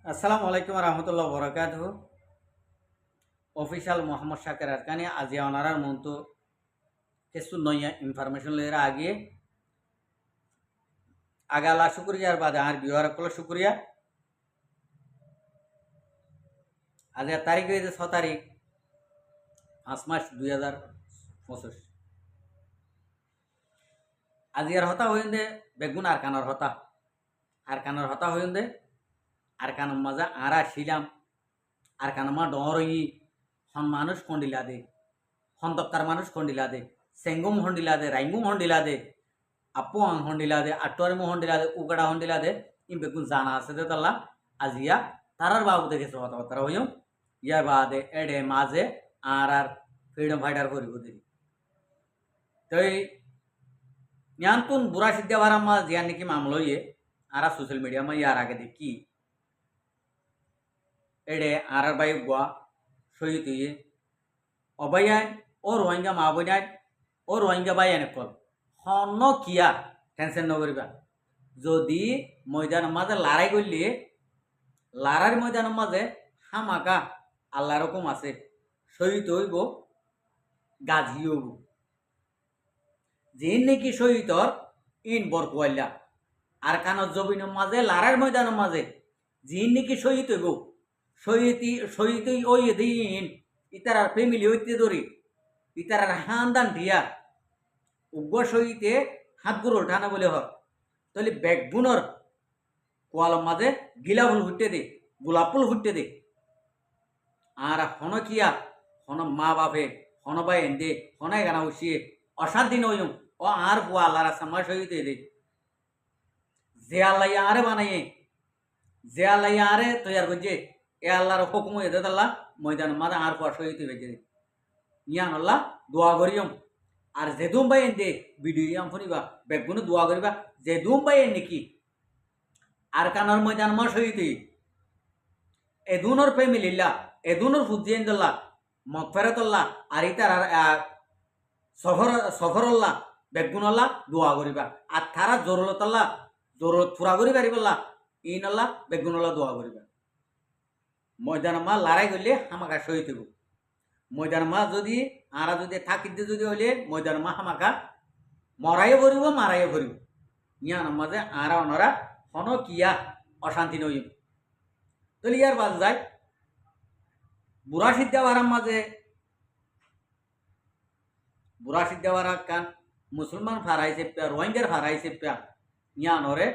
আসসালামু আলাইকুম রহমতুল্লাহ বরকাত অফিসিয়াল মোহাম্মদ শাকের আরকানি আজি ওনারার মতো কিছু নয়া ইনফরমেশন লেরা আগে আগালা শুক্রিয়ার বাদে আর বিহার কল শুক্রিয়া আজ তারিখ হয়েছে 6 তারিখ 5 মাস 2025 আজি আর হতা হইন্দে বেগুন আর কানার হতা হইন্দে আর কান মাজা আরা শিলাম আর কানমা ডরই হন মানুষ কন্ডিলা দে হন্তকার মানুষ কন্ডিলা দে সেঙ্গুম হন্ডিলা দে রাইঙ্গুম হন্ডিলা দে আপু আং হন্ডিলা দে আটোয়ারিমু হন্ডিলা দে উগড়া হন্ডিলা দে ইম বেগুন জানা আছে দে তাল্লা আজিয়া তারার বাবু দেখে কথাবার্তা হইম ইয়া বাদে এডে মাঝে আর ফ্রিডম ফাইটার করিব দেখি তই न्यान्तुन बुरा सिद्ध्या वारामा जिया निकी मामलो ये आरा सोशल मीडिया में यार आगे देखी एडे आर बाई गुआ सहित ये अबायान और रोहिंग्या माबोनान और रोहिंग्या बायान कल हन किया टेंशन नगरिबा যদি ময়দান মাঝে লড়াই করলে লড়ার ময়দান মাঝে হামাকা আল্লাহ রকম আছে শহীদ হইব গাজী হইব যে নাকি শহীদর ইন বরকুয়াল্লা আর কানত জবিনের মাঝে লড়ার ময়দানের মাঝে যে নাকি শহীদ হইব শহীদ ওই দিন ইতারার ফ্যামিলি হইতে ধরি ইতারার হান্দান দিয়া উগ্র শহীদে হাত গুরুল টানা বলে হয় তাহলে ব্যাগবুনর কোয়ালর মাঝে গিলা ফুল ফুটে দে গোলাপ ফুল ফুটে দে আর হন কিয়া হন মা বাপে হন বাই এন্দে হনাই গানা উসিয়ে অসাদিন হইম ও আর বুয়া আল্লাহর সামাস হইতে দে যে আল্লাহ আরে বানাইয়ে যে আল্লাহ আরে তৈয়ার করছে এ আল্লাহর হুকুম এদে আল্লাহ ময়দান মাঝে আর বুয়া সহিতে বেঁচে দে ইয়ান আল্লাহ দোয়া করিম আর যেদুম বাই এন্দে ভিডিও শুনিবা বেগুনো দোয়া করিবা যেদুম বাই এন নাকি আর কানার ময়দান মা সহিতে এদুনর ফ্যামিলিল্লা এদুনর ফুজিয়েন্দল্লা মগফেরতল্লা আর ইতার সফরল্লা বেগুনল্লা দোয়া করিবা আর তারা জরুরতল্লা জরুরত পুরা করি পারিবল্লা ইনল্লা বেগুনল্লা দোয়া করিবা ময়দান মা লড়াই করলে হামাকা শহীদ হইব ময়দান মা যদি আরা যদি থাকিতে যদি হইলে ময়দান মা হামাকা মরাইও করিব মারাইও করিব ইয়ান মাঝে আরা ওনারা হন কিয়া অশান্তি নইব তাহলে ইয়ার বাদ যায় বুড়া সিদ্ধা বারার মাঝে বুড়া সিদ্ধা বারা কান মুসলমান ফারাই চেপ্পা রোহিঙ্গার ফারাই চেপ্পা ইয়ানরে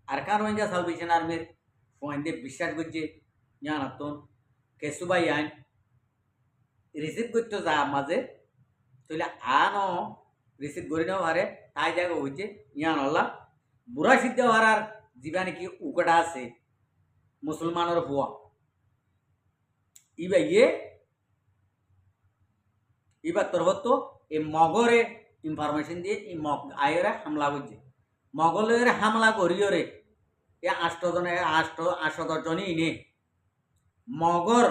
আর কান রোহিঙ্গা সালভেশন আর্মির ফোয়াইন্দে বিশ্বাস করছে ইয়ানাতন কেসুবাই আইন রিসিভ করতে যা মাঝে তাহলে আনও রিসিভ করি নাও হারে তাই জায়গা হয়েছে ইয়ানল্লা বুড়া সিদ্ধা হারার যা নাকি উকটা আছে মুসলমানের হুয়া এবার তোর হতো এই মগরে ইনফরমেশন দিয়ে এই মগ আয়রে হামলা করছে মগলের হামলা করিওরে এ 8 জনই ইনে মগর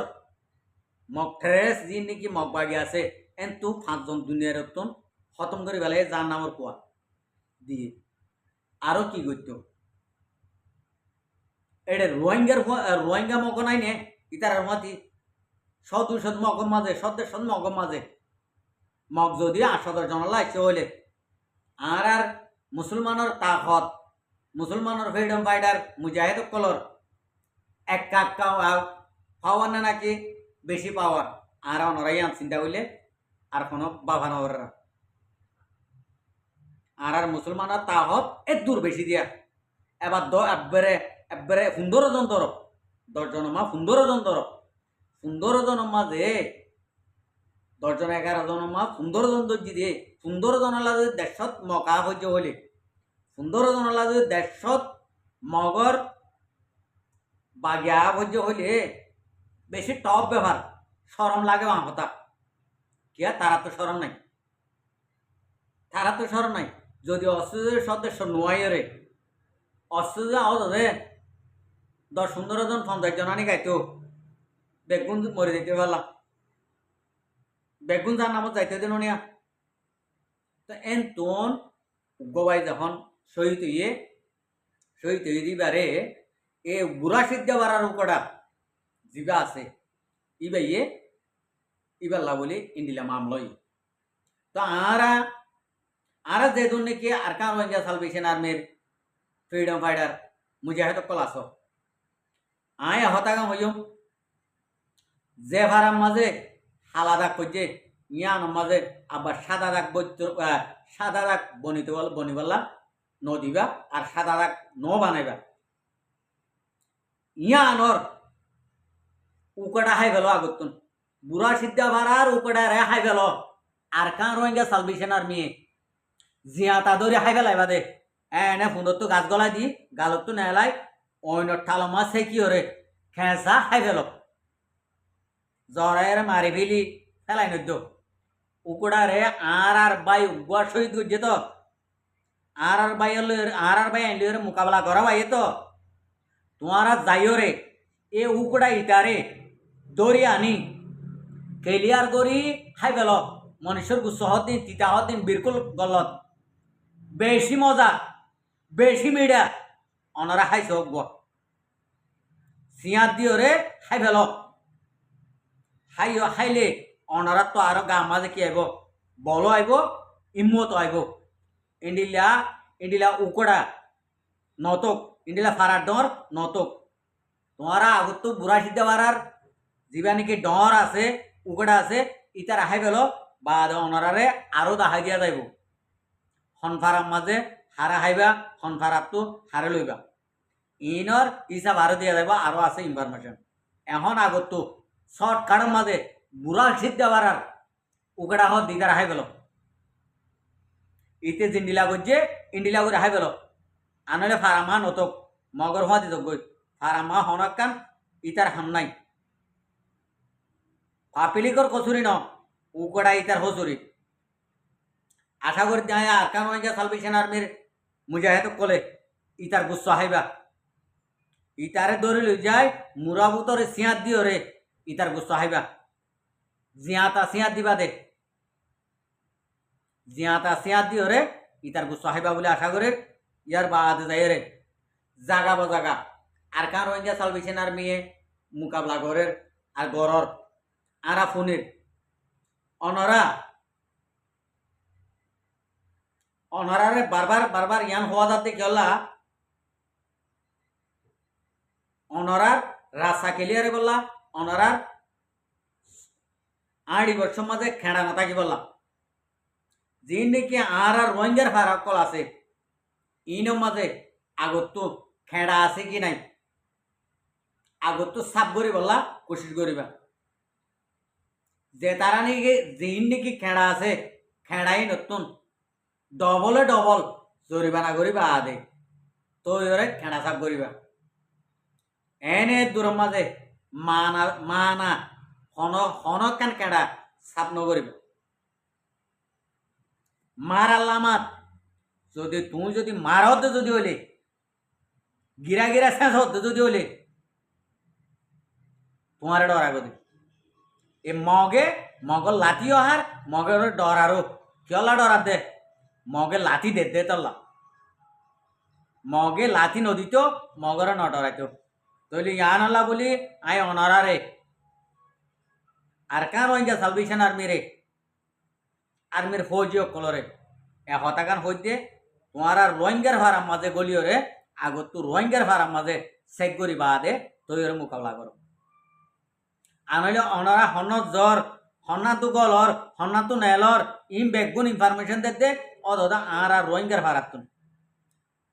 মগ ট্রেস যি নাকি মগ বাগি আছে এন তু 5জন দুনিয়ার রতন খতম করে বেলে যার নামর কোয়া দিয়ে আরো কি করত এটা রোহিঙ্গা মগ নাই নে ইতার মতি 100-200 মগর মাঝে 100-100 মগর মাঝে মগ যদি 8 জন লাগছে হইলে আর আর মুসলমানের তাকত মুসলমানের ফ্রিডম ফাইটার মুজাহিদ কলর এক কাক পাওয়ার না নাকি বেশি পাওয়ার আর অনরাই চিন্তা করলে আর কোনো বাবানো আর মুসলমানের তাকত এক দূর বেশি দিয়া এবার একবারে 15 জন ধর 10 জন মা 15 জন ধর 15 জন মাঝে 10 জন 11 জন মা 15 জন ধরছি দিয়ে 15 জন যদি 150 মকা হইতে হলে 15 জন যদি 150 মগর বাগিয়া হইতে হলে বেশি টপ ব্যাপার সরম লাগে কথা কিয়া তারা তো সরম নাই যদি অস্ট্রেলিয়ার সদস্য নোয়াইরে অস্ট্রেলিয়া রে 10-15 জন 50 জন আনি গাইতো বেগুন মরে যেতে পারলাম বেগুন যার নামত যাইতে দিন নিয়া তো এন তোন গবাই যখন শহীদ হইয়ে দিবারে এ বুড়া সিদ্ধা বাড়ার কটা জিবা আছে ইবাইয়ে ইবাল্লা বলি ইন্ডিলা মামলই তো আরা যে দুন নাকি আরকান রোহিঙ্গা সালভেশন আর্মির ফ্রিডম ফাইটার মুজাহিদ কল আস আয় হতাগাম হইম যে ভাড়ার মাঝে হালা দাগ করছে ইয়ান মাঝে আবার সাদা দাগ বনিতে বনিবাল্লা ন দিবা আর সাদা দাগ ন বানাইবা ইয়ানর উকড়া হাই গেল আগতুন বুড়া সিদ্ধা ভাড়ার উকড়া রে হাই গেল আর কান রোহিঙ্গা সালভেশন আর্মি জিয়া তা ধরে হাই গেলাই বাদে এনে ফুন্দর তো গাছ গলাই দি গালত তো নেলাই অন্য ঠালো মাছ সে কি হরে খেঁচা হাই গেল জরায়ের মারি ফেলি ফেলাই নদ্য উকড়া রে আর বাই উগুয়া শহীদ করছে তো আর বাই আইলে মোকাবেলা করা ভাই তো তোমারা যাইও রে এ উকড়া ইটারে দৌড়ি আনি ক্লিয়ার করি হাই গেল মনুষ্যর গুসহত দিন তিতাহত দিন বিরকুল গলত বেশি মজা বেশি মিডা অনরা হাই সব সিয়াত দিও রে হাই ফেল হাইলে অনরা তো আরো গা মাঝে কি আইব বলো আইব ইম্মত আইব ইন্ডিলা উকড়া নতক ইন্ডিলা ফারার ডর নতক তোমারা আগত তো বুড়া সিদ্ধা বাড়ার যিবা নাকি ডর আছে উকড়া আছে ইতার আহাই গেল বা অনরারে আরো দাহাই দিয়া যাইব হনফারার মাঝে হারা হাইবা হনফারার তো হারে লইবা ইনর হিসাব আরো দিয়া যাইব আরো আছে ইনফরমেশন এখন আগত তো শর্টকাটের মাঝে বুড়া সিদ্ধা বাড়ার উকড়া হত দিদার আহাই গেল ইতে জিন্ডিলা করছে ইন্ডিলা করে হাই গেল আনলে ফারামা নতক মগর হওয়া দিত গই ফারামা হনক কান ইতার হাম নাই পাপিলিকর কচুরি ন উকড়া ইতার হচুরি আশা করি যায় আরকান রোহিঙ্গা সালভেশন আর্মির মুজাহিদ কলে ইতার গুচ্ছ হাইবা ইতারে ধরে লই যায় মুরাবুতরে সিয়াত দিও রে ইতার গুচ্ছ হাইবা জিয়াতা সিয়াত দিবা দে জিয়াতা সিয়াত দিও রে ইতার গুচ্ছ হাইবা বলে আশা করে ইয়ার বাদে যায় রে জাগা বজাগা আরকান রোহিঙ্গা সালভেশন আর্মিয়ে মোকাবলা করের আর গড়র আরা ফোনের অনরারে বারবার ইয়ান হওয়া যাতে গেলা অনরার রাস্তা কেলিয়ারে বললা অনরার 8 বছর মাঝে খেড়া না থাকি বললা যে নাকি আর রোহিঙ্গার ফারাক কল আছে ইনের মাঝে আগত তো খেড়া আছে কি নাই আগত তো সাপ করি বললা কোশিশ করিবা যে তারা নাকি যেইন নাকি খেড়া আছে খেড়াই নতুন ডবলে ডবল জরিমানা করিবা আদে তো এবারে খেড়া সাপ করিবা এনে দূরের মাঝে মানা হনক কান খেড়া সাপ নকরিবা মার আল্লামাত যদি তুমি যদি মার হতে যদি হলে গিরা শেষ হতে যদি হলে তোমার ডর আগতে এ মগর লাঠি অহার মগের ডর আরো কিয়লা ডরার দে মগে লাঠি দে তল্লা মগে লাঠি নদীত মগরে ন ডরাইতো তৈলি ইয়ান হল্লা বলি আই অনরারে আর কান রোহিঙ্গা সালভেশন আর্মির ফৌজি কলরে এ হতাকান হইতে তোমার আর রোহিঙ্গার ভাড়ার মাঝে গলিও রে আগত তো রোহিঙ্গার ভাড়ার মাঝে চেক করি বাদে তৈরি মোকাবিলা করো আনলে অনরা হন জ্বর হন্না তো গলর হন্না তো নেলর ইম বেগুন ইনফরমেশন দে অদা আর রোহিঙ্গার ভাড়াত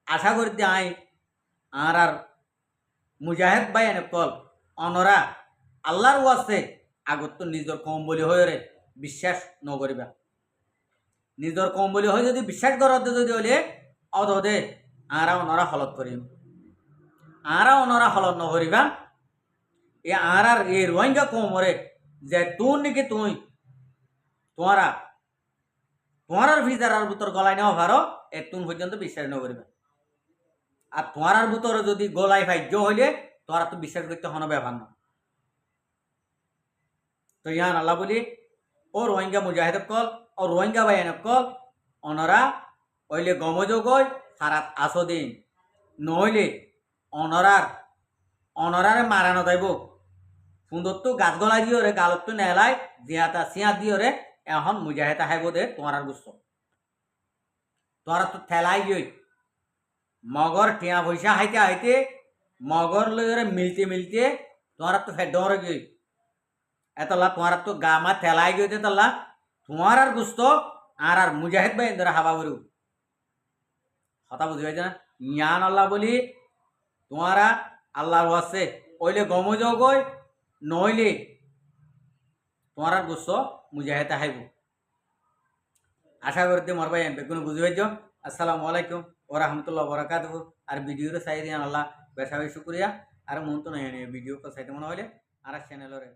আশা করি আই আর মুজাহিদ ভাই এনে কল অনরা আল্লাহর ওয়াস্তে আগত তো নিজের কম বলি হয়ে রে বিশ্বাস নকরিবা নিজের কম বলি হয়ে যদি বিশ্বাস করতে যদি হলে অদে আরা অনরা হলত করিম আরা অনরা হলত নকরিবা এ আর এ রোহিঙ্গা কমরে যে তুই নাকি তুই তোমার ভিতর ভিতর গলায় নেওয়া ভারো একটুন পর্যন্ত বিশ্বাস নকরিবা আর তোমার ভিতরে যদি গলায় ভাগ্য হইলে তোরা তো বিশ্বাস করতে হন ব্যাপার না তো ইয়ান আল্লাহ বলি ও রোহিঙ্গা মুজাহিদ কল ও রোহিঙ্গা ভাইয়ান কল অনরা হইলে গমযোগ ফারাত আসো দিন নইলে অনরার অনরারে মারানো যাইব সুন্দর তো গাছ গলা দিও রে গালত তো নেলাই জিয়াতা সিয়া দিও রে এখন মুজাহেতা হাইব দে তোমার আর গুস্ত তোরা তো ঠেলাই গই মগর টিয়া পয়সা হাইতে হাইতে মগর লইরে মিলতে মিলতে তোরা তো ফেড ডরে গই এতলা তোমার তো গামা ঠেলাই গই তেতলা তোমার আর গুস্ত আর মুজাহিদ ভাই ধরে হাবা বরু কথা বুঝি পাইছে না ইয়ান আল্লাহ বলি তোমারা আল্লাহর আছে ওইলে গম গই নইলে তোমার আর গুস্ত মুজাহিদ হাইব আশা করতে মোর ভাই বেগুন বুঝি পাইছ আসসালামু আলাইকুম ও রহমতুল্লাহ বরাকাতুহু আর ভিডিওর সাইড আল্লাহ বেশা বেশি শুক্রিয়া আর মন তো নাই ভিডিও সাইড মনে হইলে আর চ্যানেলরে